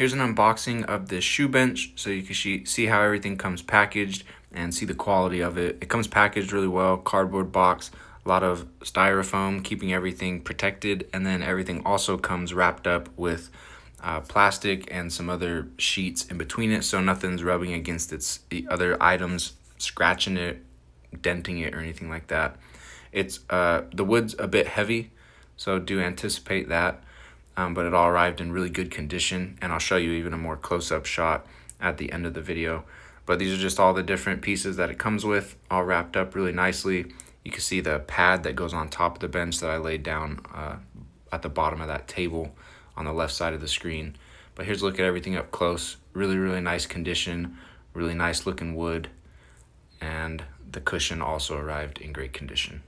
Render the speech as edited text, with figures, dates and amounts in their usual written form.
Here's an unboxing of this shoe bench so you can see how everything comes packaged and see the quality of it. It comes packaged really well, cardboard box, a lot of styrofoam keeping everything protected, and then everything also comes wrapped up with plastic and some other sheets in between it so nothing's rubbing against the other items, scratching it, denting it, or anything like that. It's the wood's a bit heavy, so do anticipate that. But it all arrived in really good condition, and I'll show you even a more close-up shot at the end of the video. But these are just all the different pieces that it comes with, all wrapped up really nicely. You can see the pad that goes on top of the bench that I laid down at the bottom of that table on the left side of the screen. But here's a look at everything up close. Really, really nice condition, really nice looking wood, and the cushion also arrived in great condition.